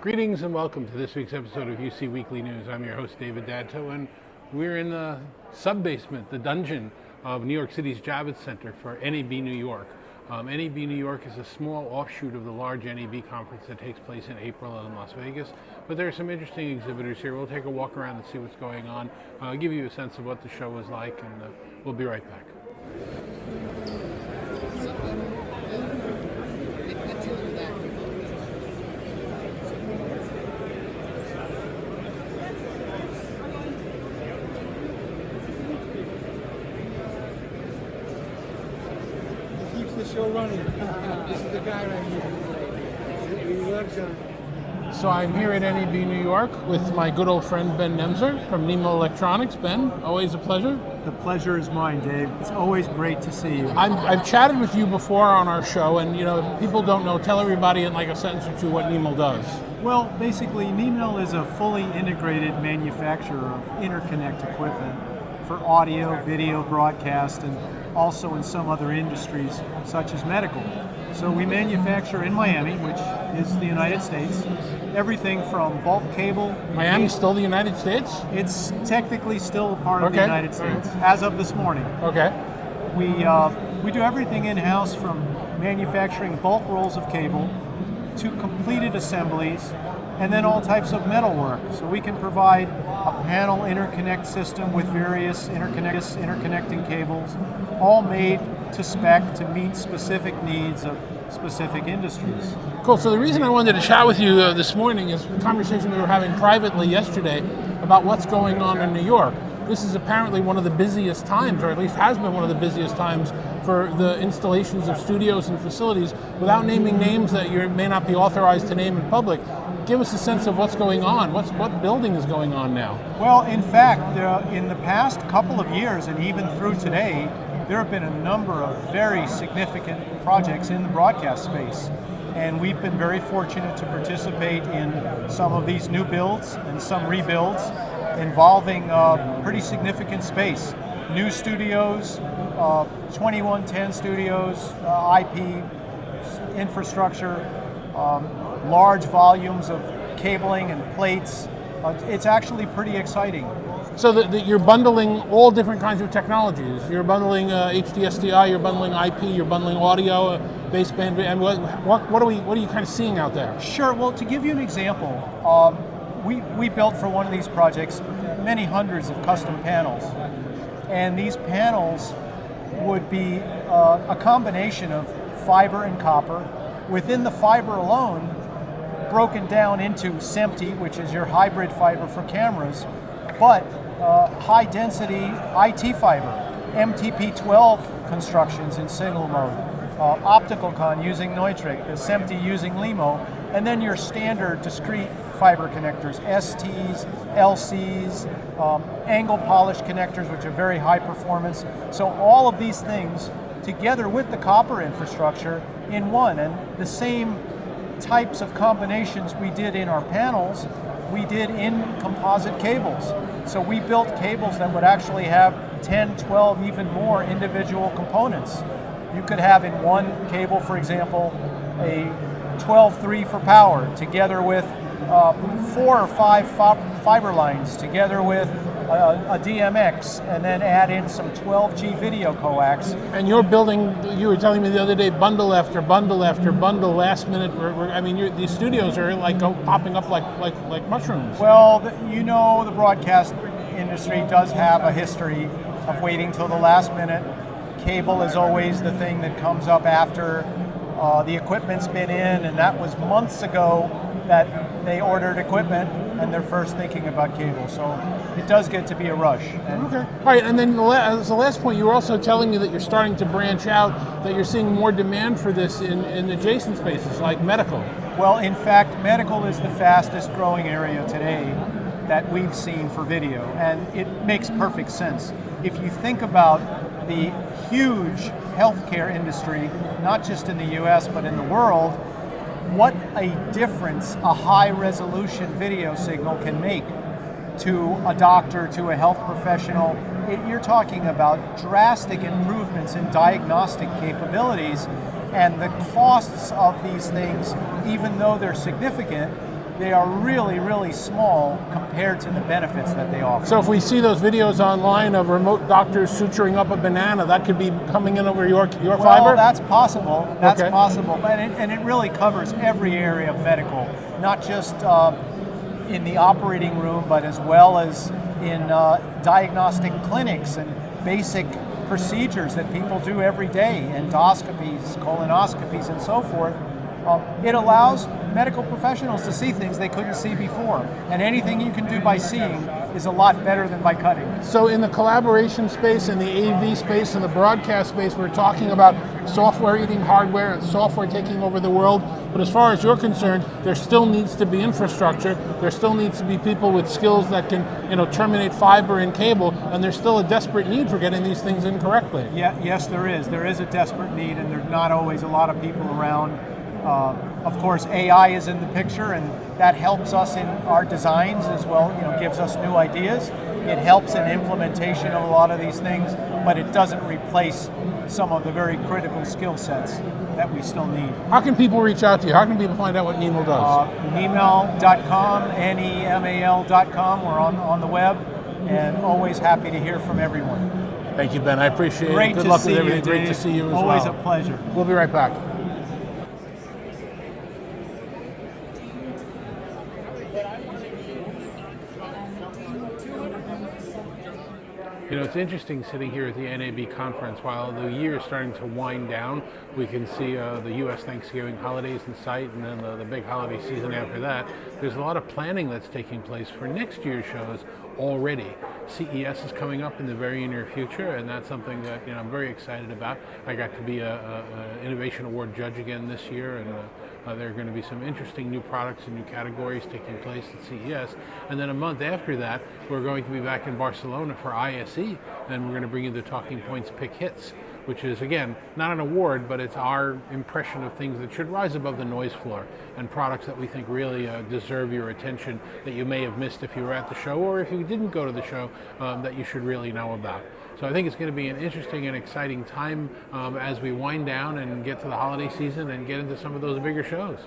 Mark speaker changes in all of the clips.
Speaker 1: Greetings and welcome to this week's episode of UC Weekly News. I'm your host, David Danto, and we're in the sub-basement, the dungeon of New York City's Javits Center for NAB New York. NAB New York is a small offshoot of the large NAB conference that takes place in April in Las Vegas. But there are some interesting exhibitors here. We'll take a walk around and see what's going on, give you a sense of what the show is like, and we'll be right back.
Speaker 2: Show running. This is the guy right here. He loves him.
Speaker 1: So I'm here at NAB New York with my good old friend Ben Nemser from Nemal Electronics. Ben, always a pleasure.
Speaker 3: The pleasure is mine, Dave. It's always great to see you.
Speaker 1: I've chatted with you before on our show, and if people don't know, tell everybody in like a sentence or two what Nemal does.
Speaker 3: Well, basically, Nemal is a fully integrated manufacturer of interconnect equipment for audio, video, broadcast, and also in some other industries such as medical. So we manufacture in Miami, which is the United States, everything from bulk cable.
Speaker 1: Miami's still the United States?
Speaker 3: It's technically still a part of the United States, as of this morning.
Speaker 1: Okay.
Speaker 3: We do everything in-house, from manufacturing bulk rolls of cable to completed assemblies, and then all types of metal work. So we can provide a panel interconnect system with various interconnecting cables, all made to spec to meet specific needs of specific industries.
Speaker 1: Cool. So the reason I wanted to chat with you this morning is a conversation we were having privately yesterday about what's going on in New York. This is apparently one of the busiest times, or at least has been one of the busiest times, for the installations of studios and facilities. Without naming names that you may not be authorized to name in public, give us a sense of what's going on. What building is going on now?
Speaker 3: Well, in fact, in the past couple of years, and even through today, there have been a number of very significant projects in the broadcast space. And we've been very fortunate to participate in some of these new builds and some rebuilds involving pretty significant space. New studios, 2110 studios, IP infrastructure, large volumes of cabling and plates. It's actually pretty exciting.
Speaker 1: So that you're bundling all different kinds of technologies. You're bundling HDSDI, you're bundling IP, you're bundling audio, baseband, and what are you kind of seeing out there?
Speaker 3: Sure. Well, to give you an example, we built for one of these projects many hundreds of custom panels, and these panels would be a combination of fiber and copper. Within the fiber alone, broken down into SMPTE, which is your hybrid fiber for cameras, but high density IT fiber, MTP12 constructions in signal mode, optical con using Neutrik, SMPTE using LIMO, and then your standard discrete fiber connectors, STs, LCs, angle polish connectors, which are very high performance. So all of these things together with the copper infrastructure in one, and the same types of combinations we did in our panels, we did in composite cables. So we built cables that would actually have 10, 12, even more individual components. You could have in one cable, for example, a 12-3 for power, together with 4 or 5 fiber lines, together with a DMX, and then add in some 12G video coax.
Speaker 1: And you're building, you were telling me the other day, bundle after bundle after bundle, last minute. These studios are like popping up like mushrooms.
Speaker 3: Well, the broadcast industry does have a history of waiting till the last minute. Cable is always the thing that comes up after the equipment's been in, and that was months ago that they ordered equipment and they're first thinking about cable. So it does get to be a rush.
Speaker 1: Okay. All right, and then as the last point, you were also telling me that you're starting to branch out, that you're seeing more demand for this in adjacent spaces like medical.
Speaker 3: Well, in fact, medical is the fastest growing area today that we've seen for video, and it makes perfect sense. If you think about the huge healthcare industry, not just in the US, but in the world, what a difference a high resolution video signal can make to a doctor, to a health professional. You're talking about drastic improvements in diagnostic capabilities, and the costs of these things, even though they're significant, they are really, really small compared to the benefits that they offer.
Speaker 1: So if we see those videos online of remote doctors suturing up a banana, that could be coming in over your
Speaker 3: Well,
Speaker 1: fiber?
Speaker 3: that's possible. That's
Speaker 1: Okay.
Speaker 3: possible. And it really covers every area of medical, not just in the operating room, but as well as in diagnostic clinics and basic procedures that people do every day, endoscopies, colonoscopies, and so forth. It allows medical professionals to see things they couldn't see before. And anything you can do by seeing is a lot better than by cutting.
Speaker 1: So in the collaboration space, in the AV space, in the broadcast space, we're talking about software eating hardware and software taking over the world. But as far as you're concerned, there still needs to be infrastructure. There still needs to be people with skills that can, terminate fiber and cable. And there's still a desperate need for getting these things in correctly.
Speaker 3: Yeah, yes, there is. There is a desperate need, and there's not always a lot of people around. Of course, AI is in the picture, and that helps us in our designs as well. Gives us new ideas. It helps in implementation of a lot of these things, but it doesn't replace some of the very critical skill sets that we still need.
Speaker 1: How can people reach out to you? How can people find out what Nemal does?
Speaker 3: Nemal.com, Nemal.com. We're on the web, and always happy to hear from everyone.
Speaker 1: Thank you, Ben. I appreciate
Speaker 3: Great
Speaker 1: it. Good
Speaker 3: to
Speaker 1: luck
Speaker 3: see
Speaker 1: with
Speaker 3: you,
Speaker 1: everything. Great to
Speaker 3: Dave.
Speaker 1: see you as
Speaker 3: Always
Speaker 1: well.
Speaker 3: a pleasure.
Speaker 1: We'll be right back. It's interesting sitting here at the NAB conference. While the year is starting to wind down, we can see the U.S. Thanksgiving holidays in sight, and then the big holiday season after that. There's a lot of planning that's taking place for next year's shows already. CES is coming up in the very near future, and that's something that I'm very excited about. I got to be an Innovation Award judge again this year, and there are going to be some interesting new products and new categories taking place at CES. And then a month after that, we're going to be back in Barcelona for ISE, and we're going to bring you the Talking Points Pick Hits, which is, again, not an award, but it's our impression of things that should rise above the noise floor, and products that we think really deserve your attention, that you may have missed if you were at the show, or if you didn't go to the show, that you should really know about. So I think it's going to be an interesting and exciting time as we wind down and get to the holiday season and get into some of those bigger shows.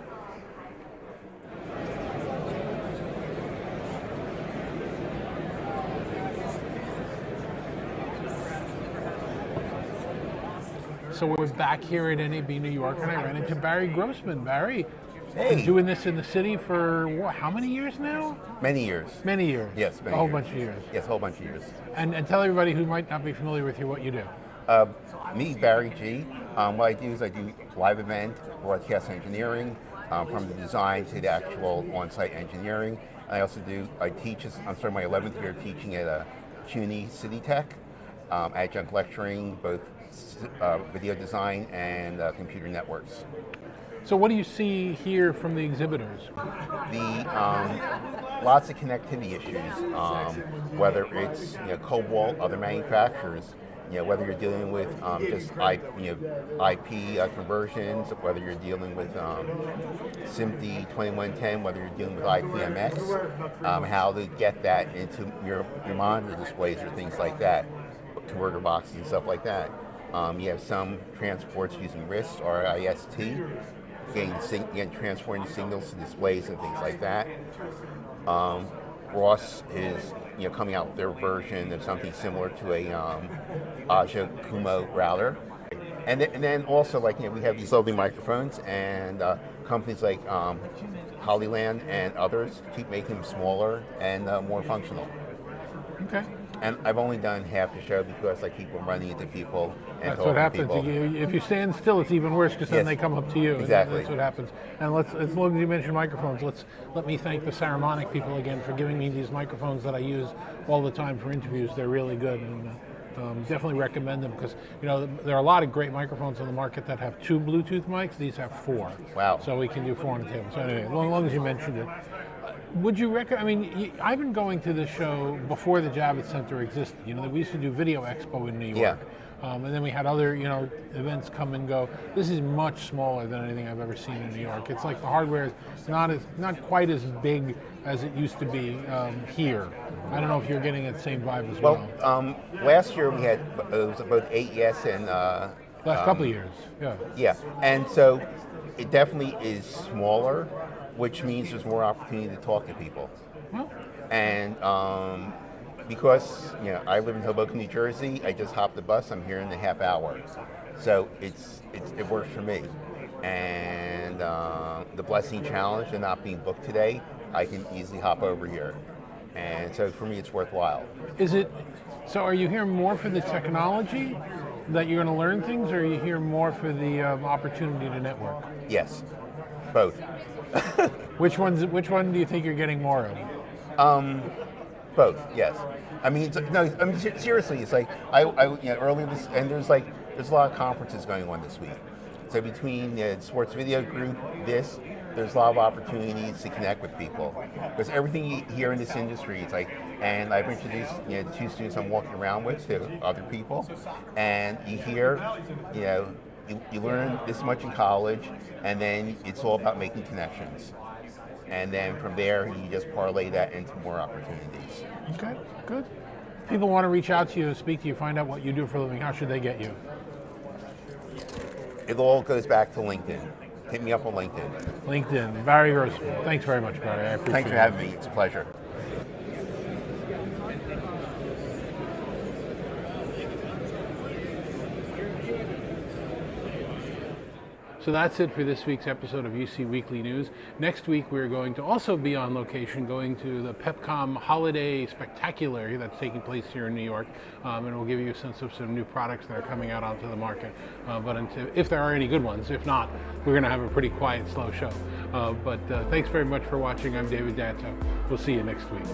Speaker 1: So we're back here at NAB New York, and I ran into Bary Grossman. Bary,
Speaker 4: Hey.
Speaker 1: doing this in the city for how many years now?
Speaker 4: Many years.
Speaker 1: Many years.
Speaker 4: Yes, many
Speaker 1: A whole
Speaker 4: years.
Speaker 1: bunch of years.
Speaker 4: Yes, a whole bunch of years.
Speaker 1: And tell everybody who might not be familiar with you what you do.
Speaker 4: Me, Bary G. What I do is I do live event, broadcast engineering, from the design to the actual on-site engineering. And I teach, I'm starting my 11th year teaching at CUNY City Tech, adjunct lecturing, both video design and computer networks.
Speaker 1: So what do you see here from the exhibitors?
Speaker 4: Lots of connectivity issues, whether it's Cobalt, other manufacturers, whether you're dealing with just IP conversions, whether you're dealing with SMPTE 2110, whether you're dealing with IPMX, how to get that into your monitor displays or things like that, converter boxes and stuff like that. You have some transports using RIST or RIST, getting transporting signals to displays and things like that. Ross is coming out with their version of something similar to a Aja Kumo router. And then also we have these lovely microphones, and companies like Hollyland and others keep making them smaller and more functional.
Speaker 1: Okay.
Speaker 4: And I've only done half the show because I keep running into people and
Speaker 1: That's
Speaker 4: talking
Speaker 1: what happens.
Speaker 4: to people.
Speaker 1: If you stand still, it's even worse because then
Speaker 4: Yes.
Speaker 1: they come up to you.
Speaker 4: Exactly.
Speaker 1: That's what happens. And as long as you mention microphones, let me thank the Saramonic people again for giving me these microphones that I use all the time for interviews. They're really good, and definitely recommend them because there are a lot of great microphones on the market that have 2 Bluetooth mics. These have 4.
Speaker 4: Wow.
Speaker 1: So we can do 4 on the table. So anyway, as long as you mentioned it. Would you recommend? I've been going to this show before the Javits Center existed. We used to do Video Expo in New York.
Speaker 4: Yeah.
Speaker 1: And then we had other, events come and go. This is much smaller than anything I've ever seen in New York. It's like the hardware is not quite as big as it used to be here. I don't know if you're getting that same vibe as well.
Speaker 4: Well, last year we had it was both AES and
Speaker 1: Last couple of years, yeah.
Speaker 4: yeah, and so it definitely is smaller. which means there's more opportunity to talk to people.
Speaker 1: Well,
Speaker 4: And because I live in Hoboken, New Jersey, I just hopped the bus. I'm here in a half hour, so it works for me. And the blessing challenge of not being booked today, I can easily hop over here, and so for me, it's worthwhile.
Speaker 1: is it? So, are you here more for the technology that you're going to learn things, or are you here more for the opportunity to network?
Speaker 4: Yes, both.
Speaker 1: Which one do you think you're getting more of?
Speaker 4: Both, yes. I mean, seriously, it's like earlier this, and there's a lot of conferences going on this week. So between the sports video group, there's a lot of opportunities to connect with people, because everything you hear in this industry, it's like, and I've introduced the two students I'm walking around with to other people, and you hear, you learn this much in college, and then it's all about making connections. And then from there, you just parlay that into more opportunities.
Speaker 1: Okay, good. People want to reach out to you, speak to you, find out what you do for a living. How should they get you?
Speaker 4: It all goes back to LinkedIn. Hit me up on LinkedIn.
Speaker 1: LinkedIn, Bary Grossman. Thanks very much, Bary. I appreciate it.
Speaker 4: Thanks for having me. It's a pleasure.
Speaker 1: So that's it for this week's episode of UC Weekly News. Next week, we're going to also be on location, going to the PepCom Holiday Spectacular that's taking place here in New York, and we'll give you a sense of some new products that are coming out onto the market. If there are any good ones, if not, we're going to have a pretty quiet, slow show. But thanks very much for watching. I'm David Danto. We'll see you next week.